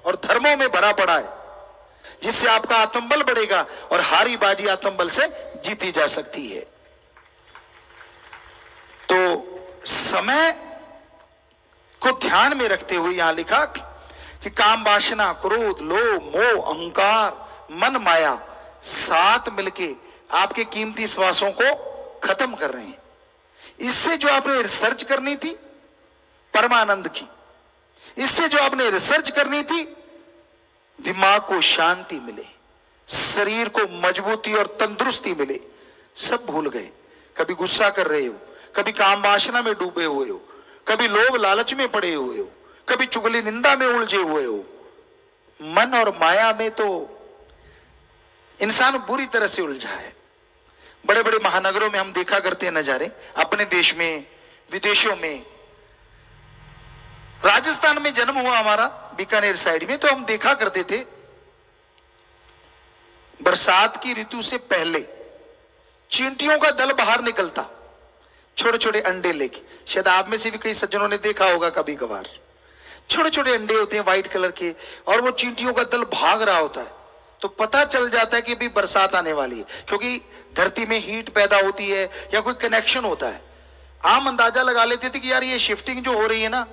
और धर्मों में भरा पड़ा है जिससे आपका आत्म बल बढ़ेगा और हारी बाजी आत्म बल से जीती जा सकती है। तो समय को ध्यान में रखते हुए यहां लिखा कि काम, वासना, क्रोध, लोभ, मोह, अहंकार, मन, माया 7 मिलके आपके कीमती श्वासों को खत्म कर रहे हैं। इससे जो आपने रिसर्च करनी थी परमानंद की, इससे जो आपने रिसर्च करनी थी दिमाग को शांति मिले, शरीर को मजबूती और तंदुरुस्ती मिले, सब भूल गए। कभी गुस्सा कर रहे हो, कभी काम वासना में डूबे हुए हो, कभी लोभ लालच में पड़े हुए हो, कभी चुगली निंदा में उलझे हुए हो। मन और माया में तो इंसान बुरी तरह से उलझा है। बड़े बड़े महानगरों में हम देखा करते हैं नजारे, अपने देश में, विदेशों में। राजस्थान में जन्म हुआ हमारा, बीकानेर साइड में, तो हम देखा करते थे बरसात की ऋतु से पहले चींटियों का दल बाहर निकलता, छोटे छोटे अंडे लेके। शायद आप में से भी कई सज्जनों ने देखा होगा कभी कभार। छोटे छोटे अंडे होते हैं व्हाइट कलर के, और वो चींटियों का दल भाग रहा होता है। तो पता चल जाता है कि अभी बरसात आने वाली है, क्योंकि धरती में हीट पैदा होती है या कोई कनेक्शन होता है। आम अंदाजा लगा लेते थे कि यार ये शिफ्टिंग जो हो रही है ना,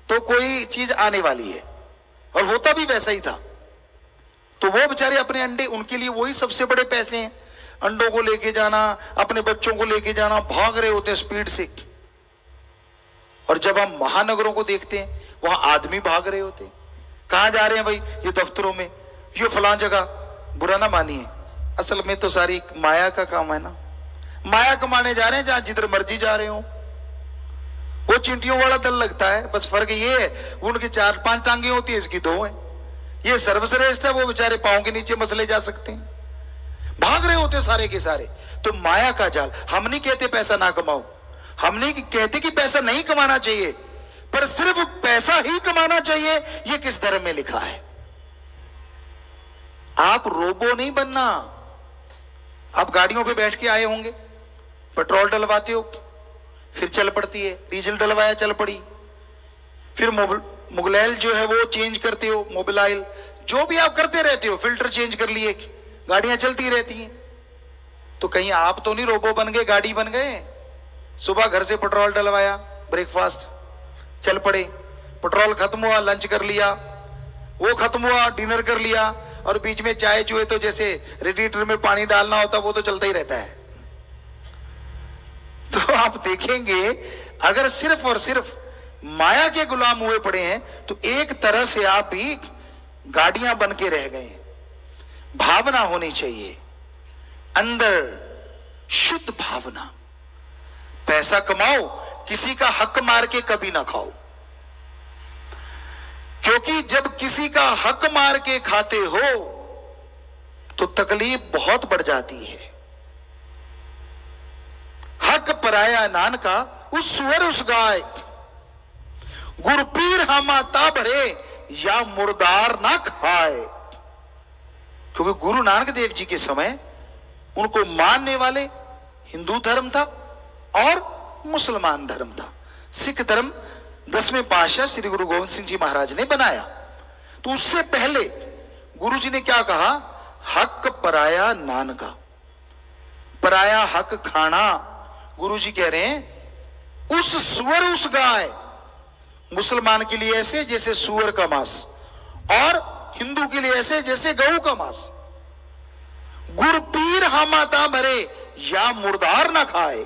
तो कोई चीज आने वाली है, और होता भी वैसा ही था। तो वो बेचारे अपने अंडे, उनके लिए वही सबसे बड़े पैसे हैं, अंडों को लेके जाना, अपने बच्चों को लेके जाना, भाग रहे होते हैं स्पीड से। और जब हम महानगरों को देखते हैं वहां आदमी भाग रहे होते हैं। कहां जा रहे हैं भाई? ये दफ्तरों में, ये फलां जगह। बुरा ना मानिए, असल में तो सारी माया का काम है ना। माया कमाने जा रहे हैं जहां जिधर मर्जी जा रहे हो। वो चिंटियों वाला दल लगता है, बस फर्क ये है उनकी 4-5 टांगे होती है, इसकी 2 है। ये सर्वश्रेष्ठ है, वो बेचारे पांव के नीचे मसले जा सकते हैं। भाग रहे होते सारे के सारे। तो माया का जाल। हम नहीं कहते पैसा ना कमाओ, हम नहीं कहते कि पैसा नहीं कमाना चाहिए, पर सिर्फ पैसा ही कमाना चाहिए ये किस धर्म में लिखा है? आप रोबो नहीं बनना। आप गाड़ियों पे बैठ के आए होंगे, पेट्रोल डलवाते हो, फिर चल पड़ती है, डीजल डलवाया चल पड़ी, फिर मोबिलाइल जो है वो चेंज करते हो, मोबिलाइल जो भी आप करते रहते हो, फिल्टर चेंज कर लिए, गाड़ियां चलती रहती हैं। तो कहीं आप तो नहीं रोबो बन गए, गाड़ी बन गए? सुबह घर से पेट्रोल डलवाया, ब्रेकफास्ट, चल पड़े, पेट्रोल खत्म हुआ, लंच कर लिया, वो खत्म हुआ, डिनर कर लिया, और बीच में चाय चुए तो जैसे रेडिएटर में पानी डालना होता वो तो चलता ही रहता है। तो आप देखेंगे अगर सिर्फ और सिर्फ माया के गुलाम हुए पड़े हैं तो एक तरह से आप भी गाड़ियां बन के रह गए। भावना होनी चाहिए अंदर, शुद्ध भावना। पैसा कमाओ, किसी का हक मार के कभी ना खाओ, क्योंकि जब किसी का हक मार के खाते हो तो तकलीफ बहुत बढ़ जाती है। हक पराया नानका, उस सुअर उस गाय, गुरपीर हमाता भरे या मुर्दार ना खाए। क्योंकि गुरु नानक देव जी के समय उनको मानने वाले हिंदू धर्म था और मुसलमान धर्म था। सिख धर्म 10वें पातशाह श्री गुरु गोविंद सिंह जी महाराज ने बनाया। तो उससे पहले गुरु जी ने क्या कहा? हक पराया नानका, पराया हक खाना। गुरु जी कह रहे हैं उस सुअर उस गाय, मुसलमान के लिए ऐसे जैसे सुअर का मांस, और हिंदू के लिए ऐसे जैसे गऊ का मांस। गुरपीर हामाता भरे या मुर्दार ना खाए।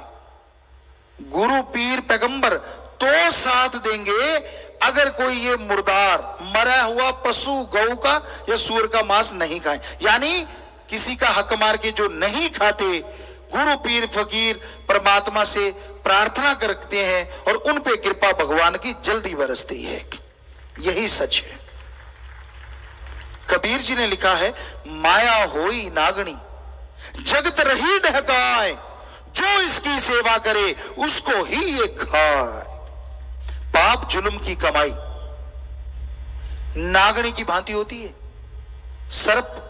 गुरु पीर पैगंबर तो साथ देंगे अगर कोई ये मुर्दार मरा हुआ पशु गौ का या सूअर का मांस नहीं खाए, यानी किसी का हक मार के जो नहीं खाते, गुरु पीर फकीर परमात्मा से प्रार्थना करते हैं और उन पे कृपा भगवान की जल्दी बरसती है। यही सच है। कबीर जी ने लिखा है, माया होई नागणी जगत रही ढहकाए, जो इसकी सेवा करे उसको ही ये खाए। पाप जुल्म की कमाई नागणी की भांति होती है। सर्प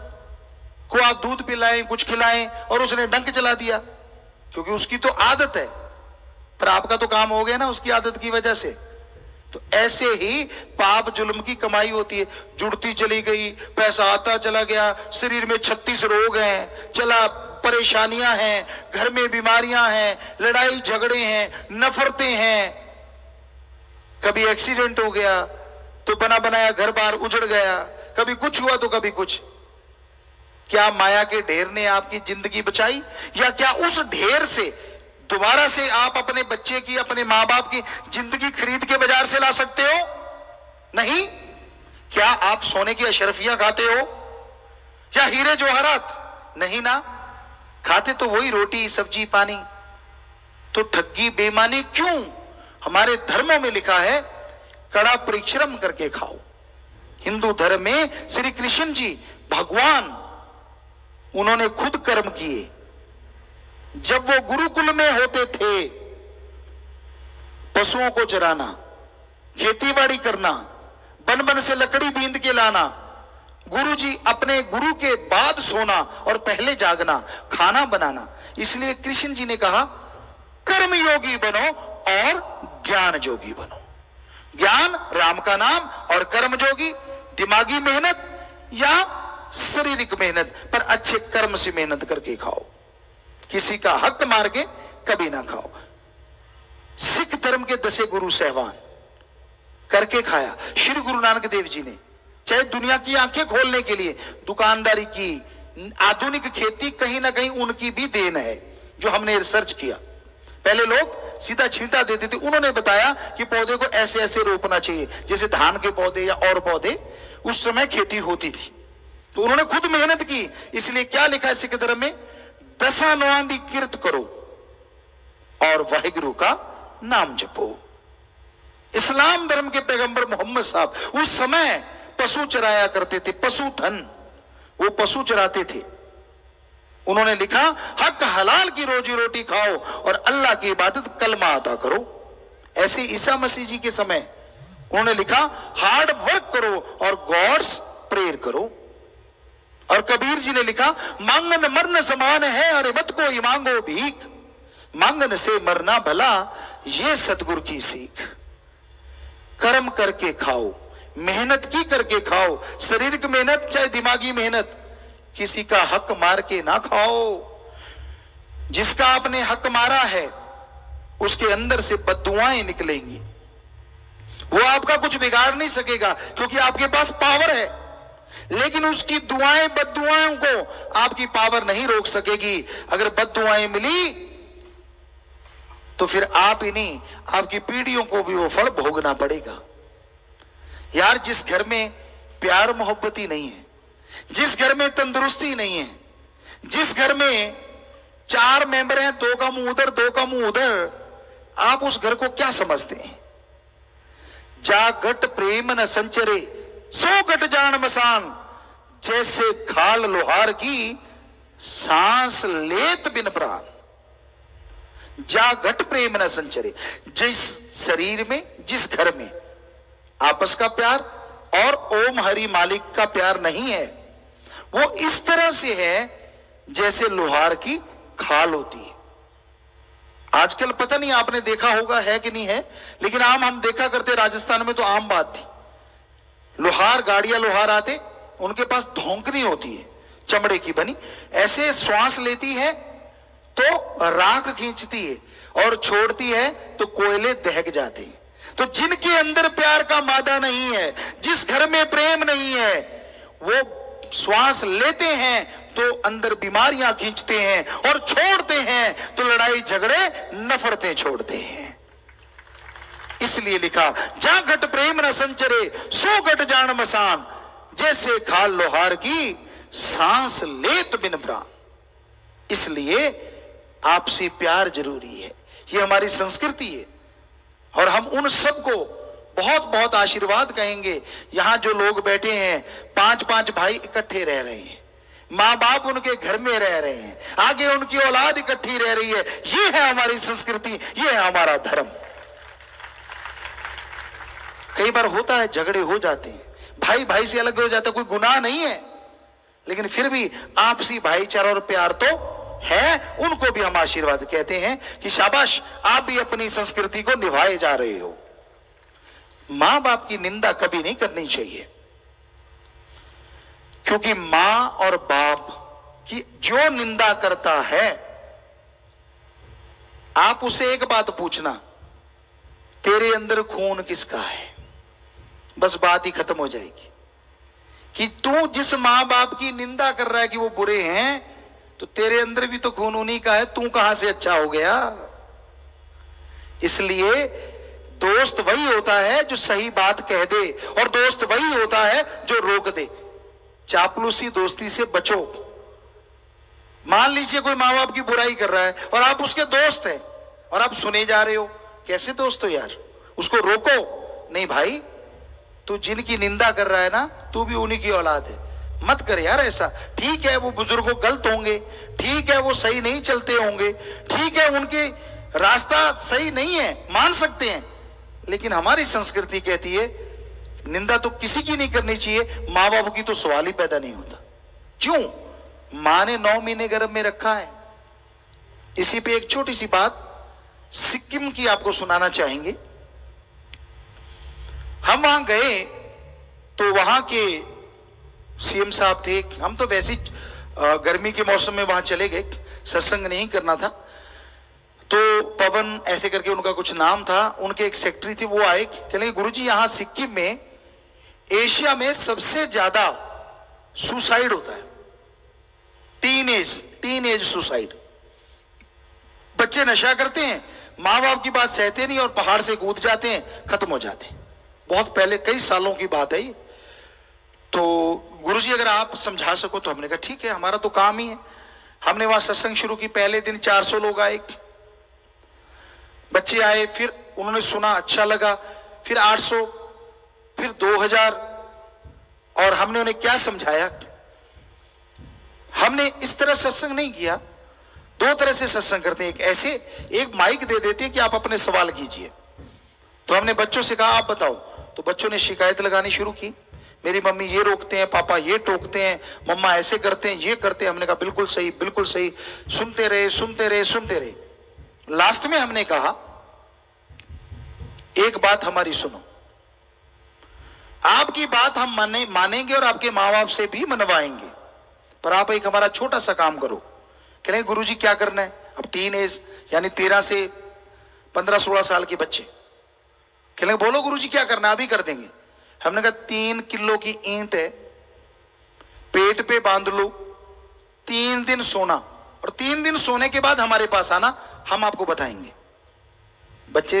को आप दूध पिलाएं, कुछ खिलाएं और उसने डंक चला दिया, क्योंकि उसकी तो आदत है, पर आपका तो काम हो गया ना उसकी आदत की वजह से। तो ऐसे ही पाप जुल्म की कमाई होती है। जुड़ती चली गई, पैसा आता चला गया, शरीर में 36 रोग हैं, चला परेशानियां हैं, घर में बीमारियां हैं, लड़ाई झगड़े हैं, नफरतें हैं, कभी एक्सीडेंट हो गया तो बना बनाया घर बार उजड़ गया, कभी कुछ हुआ तो कभी कुछ। क्या माया के ढेर ने आपकी जिंदगी बचाई, या क्या उस ढेर से दोबारा से आप अपने बच्चे की, अपने मां बाप की जिंदगी खरीद के बाजार से ला सकते हो? नहीं। क्या आप सोने की अशरफियां खाते हो या हीरे जवाहरात? नहीं ना। खाते तो वही रोटी सब्जी पानी। तो ठगी बेईमानी क्यों? हमारे धर्मों में लिखा है, कड़ा परिश्रम करके खाओ। हिंदू धर्म में श्री कृष्ण जी भगवान, उन्होंने खुद कर्म किए। जब वो गुरुकुल में होते थे, पशुओं को चराना, खेतीबाड़ी करना, बन बन से लकड़ी बींद के लाना, गुरुजी अपने गुरु के बाद सोना और पहले जागना, खाना बनाना। इसलिए कृष्ण जी ने कहा, कर्म योगी बनो और ज्ञान जोगी बनो। ज्ञान राम का नाम और कर्म जोगी दिमागी मेहनत या शारीरिक मेहनत, पर अच्छे कर्म से मेहनत करके खाओ। किसी का हक मार के कभी ना खाओ। सिख धर्म के 10 गुरु सहवान करके खाया श्री गुरु नानक देव जी ने। चाहे दुनिया की आंखें खोलने के लिए दुकानदारी की, आधुनिक खेती कहीं ना कहीं उनकी भी देन है, जो हमने रिसर्च किया। पहले लोग सीधा छींटा देते थे, उन्होंने बताया कि पौधे को ऐसे ऐसे रोपना चाहिए, जैसे धान के पौधे या और पौधे, उस समय खेती होती थी। तो उन्होंने खुद मेहनत की। इसलिए क्या लिखा है सिख धर्म में, 10 नौआं दी किरत करो और वाहिगुरु का नाम जपो। इस्लाम धर्म के पैगंबर मोहम्मद साहब उस समय पशु चराया करते थे, पशु धन, वो पशु चराते थे। उन्होंने लिखा, हक हलाल की रोजी रोटी खाओ और अल्लाह की इबादत कलमा अदा करो। ऐसे ईसा मसीह जी के समय उन्होंने लिखा, हार्ड वर्क करो और गॉड्स प्रेयर करो। और कबीर जी ने लिखा, मांगन मरन समान है, अरे मत को ही मांगो भीख, मांगन से मरना भला, ये सतगुरु की सीख। कर्म करके खाओ, मेहनत की करके खाओ, शारीरिक मेहनत चाहे दिमागी मेहनत, किसी का हक मार के ना खाओ। जिसका आपने हक मारा है उसके अंदर से बद्दुआएं निकलेंगी। वो आपका कुछ बिगाड़ नहीं सकेगा क्योंकि आपके पास पावर है, लेकिन उसकी दुआएं बद्दुआओं को आपकी पावर नहीं रोक सकेगी। अगर बद्दुआएं मिली तो फिर आप ही नहीं, आपकी पीढ़ियों को भी वो फल भोगना पड़ेगा। यार, जिस घर में प्यार मोहब्बत ही नहीं है, जिस घर में तंदुरुस्ती नहीं है, जिस घर में 4 मेंबर हैं, 2 का मुंह उधर 2 का मुंह उधर, आप उस घर को क्या समझते हैं? जा घट प्रेम न संचरे सो घट जान मसान, जैसे खाल लोहार की सांस लेत बिन प्राण। जा घट प्रेम न संचरे, जिस शरीर में, जिस घर में आपस का प्यार और ओम हरि मालिक का प्यार नहीं है, वो इस तरह से है जैसे लोहार की खाल होती है। आजकल पता नहीं आपने देखा होगा है कि नहीं है, लेकिन आम हम देखा करते, राजस्थान में तो आम बात थी। लोहार गाड़ियां लोहार आते, उनके पास धौंकनी होती है चमड़े की बनी, ऐसे श्वास लेती है तो राख खींचती है और छोड़ती है तो कोयले दहक जाते हैं। तो जिनके अंदर प्यार का मादा नहीं है, जिस घर में प्रेम नहीं है, वो श्वास लेते हैं तो अंदर बीमारियां खींचते हैं, और छोड़ते हैं तो लड़ाई झगड़े नफरतें छोड़ते हैं। इसलिए लिखा, जा घट प्रेम न संचरे सो घट जान मसान, जैसे खाल लोहार की सांस लेत बिन प्राण। इसलिए आपसे प्यार जरूरी है, ये हमारी संस्कृति है। और हम उन सबको बहुत बहुत आशीर्वाद कहेंगे। यहां जो लोग बैठे हैं, 5-5 भाई इकट्ठे रह रहे हैं, मां बाप उनके घर में रह रहे हैं, आगे उनकी औलाद इकट्ठी रह रही है। ये है हमारी संस्कृति, ये है हमारा धर्म। कई बार होता है, झगड़े हो जाते हैं, भाई भाई से अलग हो जाता है, कोई गुनाह नहीं है, लेकिन फिर भी आपसी भाईचारा और प्यार तो है। उनको भी हम आशीर्वाद कहते हैं कि शाबाश, आप भी अपनी संस्कृति को निभाए जा रहे हो। मां बाप की निंदा कभी नहीं करनी चाहिए, क्योंकि मां और बाप की जो निंदा करता है, आप उसे एक बात पूछना, तेरे अंदर खून किसका है? बस बात ही खत्म हो जाएगी। कि तू जिस मां बाप की निंदा कर रहा है कि वो बुरे हैं, तो तेरे अंदर भी तो खून उन्हीं का है, तू कहां से अच्छा हो गया? इसलिए दोस्त वही होता है जो सही बात कह दे, और दोस्त वही होता है जो रोक दे। चापलूसी दोस्ती से बचो। मान लीजिए कोई मां बाप की बुराई कर रहा है और आप उसके दोस्त हैं और आप सुने जा रहे हो, कैसे दोस्त हो यार? उसको रोको, नहीं भाई, तू जिनकी निंदा कर रहा है ना, तू भी उन्हीं की औलाद है, मत कर यार ऐसा। ठीक है वो बुजुर्गों गलत होंगे, ठीक है वो सही नहीं चलते होंगे, ठीक है उनके रास्ता सही नहीं है, मान सकते हैं, लेकिन हमारी संस्कृति कहती है निंदा तो किसी की नहीं करनी चाहिए। मां बाप की तो सवाल ही पैदा नहीं होता। क्यों? मां ने 9 महीने गर्भ में रखा है। इसी पे एक छोटी सी बात सिक्किम की आपको सुनाना चाहेंगे। हम वहां गए तो वहां के सीएम साहब थे। हम तो वैसे गर्मी के मौसम में वहां चले गए, सत्संग नहीं करना था। तो पवन ऐसे करके उनका कुछ नाम था, उनके एक सेक्रेटरी थे, वो आए, कह लगे गुरुजी यहां सिक्किम में एशिया में सबसे ज्यादा सुसाइड होता है, टीन एज सुसाइड। बच्चे नशा करते हैं, मां बाप की बात सहते नहीं और पहाड़ से कूद जाते हैं, खत्म हो जाते हैं। बहुत पहले, कई सालों की बात है ये। तो गुरुजी अगर आप समझा सको तो हमने कहा ठीक है, हमारा तो काम ही है। हमने वहां सत्संग शुरू की। पहले दिन 400 लोग आए, बच्चे आए, फिर उन्होंने सुना, अच्छा लगा, फिर 800, फिर 2000। और हमने उन्हें क्या समझाया? हमने इस तरह सत्संग नहीं किया, 2 तरह से सत्संग करते हैं। एक ऐसे, एक माइक दे देते हैं कि आप अपने सवाल कीजिए। तो हमने बच्चों से कहा आप बताओ, तो बच्चों ने शिकायत लगानी शुरू की, मेरी मम्मी ये रोकते हैं, पापा ये टोकते हैं, मम्मा ऐसे करते हैं, ये करते हैं। हमने कहा बिल्कुल सही, बिल्कुल सही। सुनते रहे, सुनते रहे, सुनते रहे। लास्ट में हमने कहा एक बात हमारी सुनो, आपकी बात हम मानेंगे और आपके मां बाप से भी मनवाएंगे, पर आप एक हमारा छोटा सा काम करो। कह रहे गुरुजी क्या करना है? अब टीन एज यानी 13 से 15-16 साल के बच्चे कह रहे बोलो गुरुजी क्या करना है? अभी कर देंगे। हमने कहा 3 किलो की ईंट है, पेट पे बांध लो, 3 दिन सोना, और 3 दिन सोने के बाद हमारे पास आना, हम आपको बताएंगे। बच्चे,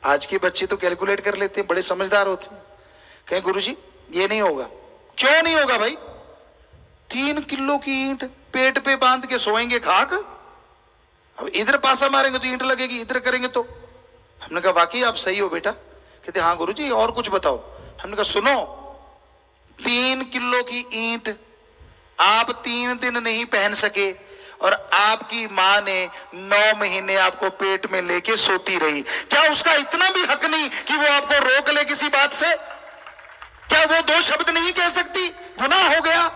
आज के बच्चे तो कैलकुलेट कर लेते हैं, बड़े समझदार होते हैं। कहें गुरुजी ये नहीं होगा। क्यों नहीं होगा भाई? 3 किलो की ईंट पेट पे बांध के सोएंगे खाक, अब इधर पासा मारेंगे तो ईंट लगेगी, इधर करेंगे तो। हमने कहा वाकई आप सही हो बेटा। कहते हाँ गुरुजी और कुछ बताओ। हमने कहा सुनो, 3 किलो की ईंट आप 3 दिन नहीं पहन सके, और आपकी मां ने 9 महीने आपको पेट में लेके सोती रही। क्या उसका इतना भी हक नहीं कि वो आपको रोक ले किसी बात से? क्या वो 2 शब्द नहीं कह सकती? गुनाह हो गया।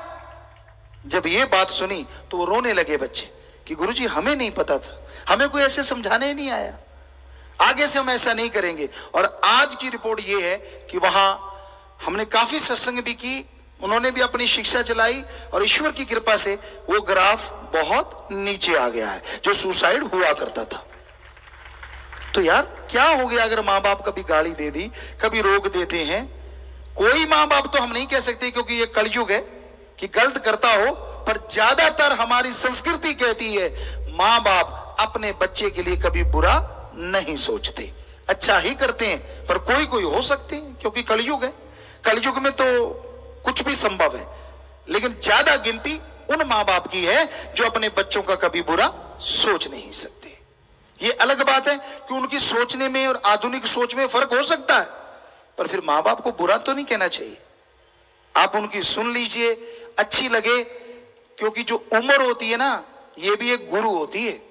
जब ये बात सुनी तो वो रोने लगे बच्चे कि गुरुजी हमें नहीं पता था, हमें कोई ऐसे समझाने ही नहीं आया, आगे से हम ऐसा नहीं करेंगे। और आज की रिपोर्ट ये है कि वहां हमने काफी सत्संग भी की, उन्होंने भी अपनी शिक्षा चलाई, और ईश्वर की कृपा से वो ग्राफ बहुत नीचे आ गया है जो सुसाइड हुआ करता था। तो यार क्या हो गया अगर मां बाप कभी गाली दे दी, कभी रोक देते हैं? कोई मां बाप तो हम नहीं कह सकते, क्योंकि ये कलयुग है कि गलत करता हो पर ज्यादातर हमारी संस्कृति कहती है माँ बाप अपने बच्चे के लिए कभी बुरा नहीं सोचते, अच्छा ही करते हैं। पर कोई कोई हो सकते हैं, क्योंकि कलयुग है, कलयुग में तो कुछ भी संभव है। लेकिन ज्यादा गिनती उन माँ बाप की है जो अपने बच्चों का कभी बुरा सोच नहीं सकते। ये अलग बात है कि उनकी सोचने में और आधुनिक सोच में फर्क हो सकता है, पर फिर माँ बाप को बुरा तो नहीं कहना चाहिए। आप उनकी सुन लीजिए, अच्छी लगे, क्योंकि जो उम्र होती है ना, ये भी एक गुरु होती है।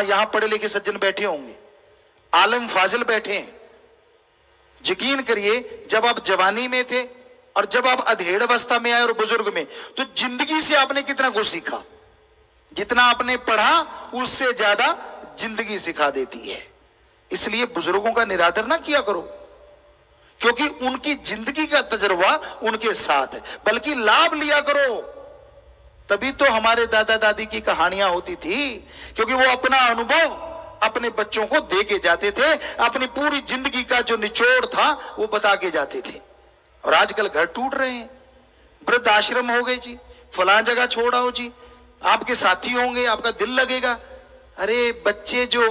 यहां पढ़े लिखे सज्जन बैठे होंगे, आलम फाजिल बैठे हैं। यकीन करिए, जब आप जवानी में थे और जब आप अधेड़ अवस्था में आए और बुजुर्ग में, तो जिंदगी से आपने कितना कुछ सीखा। जितना आपने पढ़ा उससे ज्यादा जिंदगी सिखा देती है। इसलिए बुजुर्गों का निरादर ना किया करो, क्योंकि उनकी जिंदगी का तजुर्बा उनके साथ है, बल्कि लाभ लिया करो। तभी तो हमारे दादा दादी की कहानियां होती थी, क्योंकि वो अपना अनुभव अपने बच्चों को दे के जाते थे, अपनी पूरी जिंदगी का जो निचोड़ था वो बता के जाते थे। और आजकल घर टूट रहे हैं, वृद्ध आश्रम हो गए जी, फलां जगह छोड़ आओ जी, आपके साथी होंगे, आपका दिल लगेगा। अरे बच्चे जो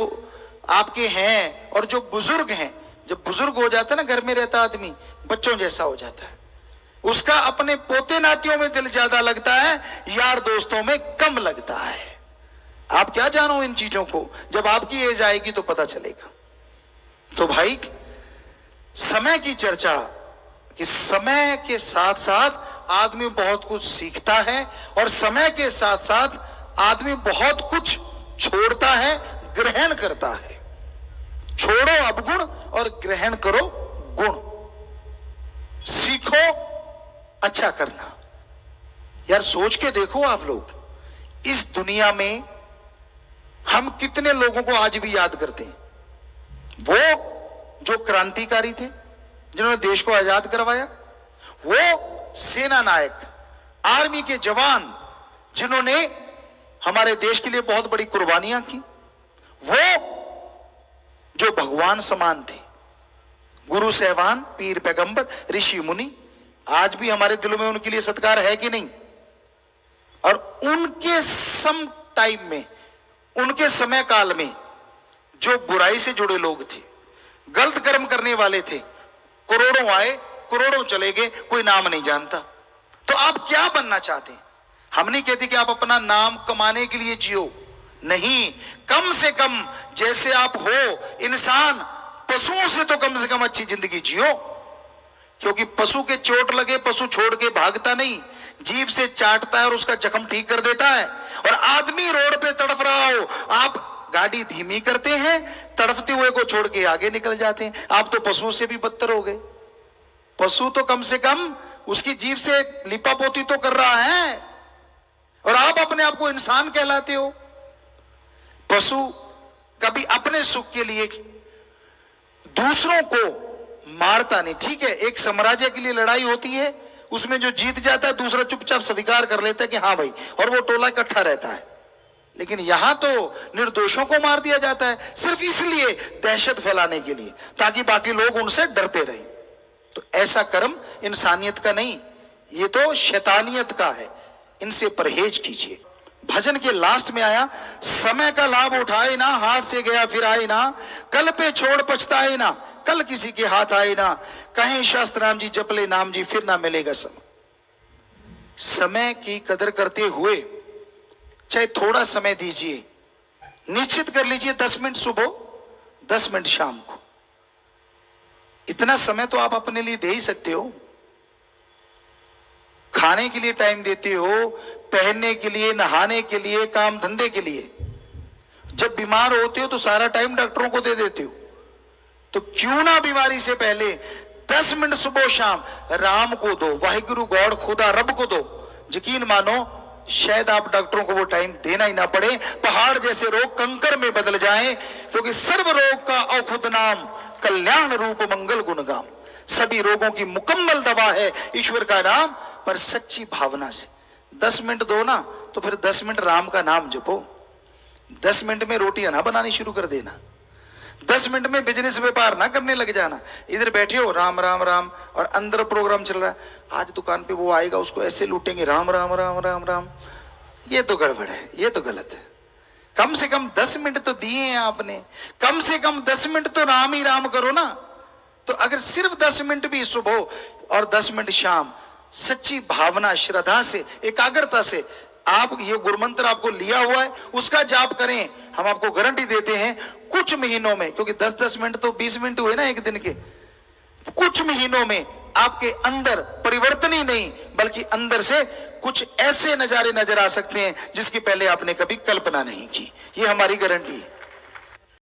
आपके हैं और जो बुजुर्ग हैं, जब बुजुर्ग हो जाता है ना, घर में रहता आदमी बच्चों जैसा हो जाता है। उसका अपने पोते नातियों में दिल ज्यादा लगता है, यार दोस्तों में कम लगता है। आप क्या जानो इन चीजों को, जब आपकी एज आएगी तो पता चलेगा। तो भाई, समय की चर्चा कि समय के साथ साथ आदमी बहुत कुछ सीखता है और समय के साथ साथ आदमी बहुत कुछ छोड़ता है, ग्रहण करता है। छोड़ो अवगुण और ग्रहण करो गुण। सीखो अच्छा करना। यार सोच के देखो आप लोग, इस दुनिया में हम कितने लोगों को आज भी याद करते हैं। वो जो क्रांतिकारी थे, जिन्होंने देश को आजाद करवाया, वो सेना नायक, आर्मी के जवान जिन्होंने हमारे देश के लिए बहुत बड़ी कुर्बानियां की, वो जो भगवान समान थे, गुरु सहवान, पीर पैगंबर, ऋषि मुनि, आज भी हमारे दिलों में उनके लिए सत्कार है कि नहीं। और उनके सम टाइम में, उनके समय काल में जो बुराई से जुड़े लोग थे, गलत कर्म करने वाले थे, करोड़ों आए करोड़ों चले गए, कोई नाम नहीं जानता। तो आप क्या बनना चाहते हैं? हम नहीं कहते कि आप अपना नाम कमाने के लिए जियो, नहीं, कम से कम जैसे आप हो इंसान, पशुओं से तो कम से कम अच्छी जिंदगी जियो। क्योंकि पशु के चोट लगे, पशु छोड़ के भागता नहीं, जीभ से चाटता है और उसका जख्म ठीक कर देता है। और आदमी रोड पे तड़फ रहा हो, आप गाड़ी धीमी करते हैं, तड़फते हुए को छोड़ के आगे निकल जाते हैं। आप तो पशुओं से भी बदतर हो गए। पशु तो कम से कम उसकी जीभ से लिपापोती तो कर रहा है, और आप अपने आप को इंसान कहलाते हो। पशु कभी अपने सुख के लिए दूसरों को मारता नहीं। ठीक है, एक साम्राज्य के लिए लड़ाई होती है, उसमें जो जीत जाता है दूसरा चुपचाप स्वीकार कर लेता है कि हाँ भाई, और वो टोला इकट्ठा रहता है। लेकिन यहां तो निर्दोषों को मार दिया जाता है, सिर्फ इसलिए दहशत फैलाने के लिए, ताकि बाकी लोग उनसे डरते रहें। तो ऐसा कर्म इंसानियत का नहीं, ये तो शैतानियत का है। इनसे परहेज कीजिए। भजन के लास्ट में आया, समय का लाभ उठाए ना, हाथ से गया फिर आए ना, कल पे छोड़ पछताए ना, कल किसी के हाथ आए ना, कहें शास्त्र राम जी जपले नाम जी, फिर ना मिलेगा समय। समय की कदर करते हुए चाहे थोड़ा समय दीजिए, निश्चित कर लीजिए 10 मिनट सुबह, 10 मिनट शाम को। इतना समय तो आप अपने लिए दे ही सकते हो। खाने के लिए टाइम देते हो, पहनने के लिए, नहाने के लिए, काम धंधे के लिए। जब बीमार होते हो तो सारा टाइम डॉक्टरों को दे देते हो, तो क्यों ना बीमारी से पहले 10 मिनट सुबह शाम राम को दो, वाहिगुरु गॉड खुदा रब को दो। यकीन मानो शायद आप डॉक्टरों को वो टाइम देना ही ना पड़े, पहाड़ जैसे रोग कंकर में बदल जाएं, क्योंकि सर्व रोग का औखुद नाम कल्याण रूप मंगल गुणगाम। सभी रोगों की मुकम्मल दवा है ईश्वर का नाम, पर सच्ची भावना से 10 मिनट दो ना, तो फिर 10 मिनट राम का नाम जपो। 10 मिनट में रोटियां ना बनानी शुरू कर देना, 10 मिनट में बिजनेस व्यापार ना करने लग जाना। इधर बैठे हो राम राम राम और अंदर प्रोग्राम चल रहा है, आज दुकान पे वो आएगा उसको ऐसे लूटेंगे, राम राम राम राम राम। ये तो गड़बड़ है, ये तो गलत है। कम से कम 10 मिनट तो दिए हैं आपने, कम से कम 10 मिनट तो राम ही राम करो ना। तो अगर सिर्फ 10 मिनट भी सुबह और 10 मिनट शाम सच्ची भावना, श्रद्धा से, एकाग्रता से आप ये गुरुमंत्र आपको लिया हुआ है उसका जाप करें, हम आपको गारंटी देते हैं कुछ महीनों में, क्योंकि 10-10 मिनट तो 20 मिनट हुए ना एक दिन के, कुछ महीनों में आपके अंदर परिवर्तन ही नहीं बल्कि अंदर से कुछ ऐसे नजारे नजर आ सकते हैं जिसकी पहले आपने कभी कल्पना नहीं की। ये हमारी गारंटी है।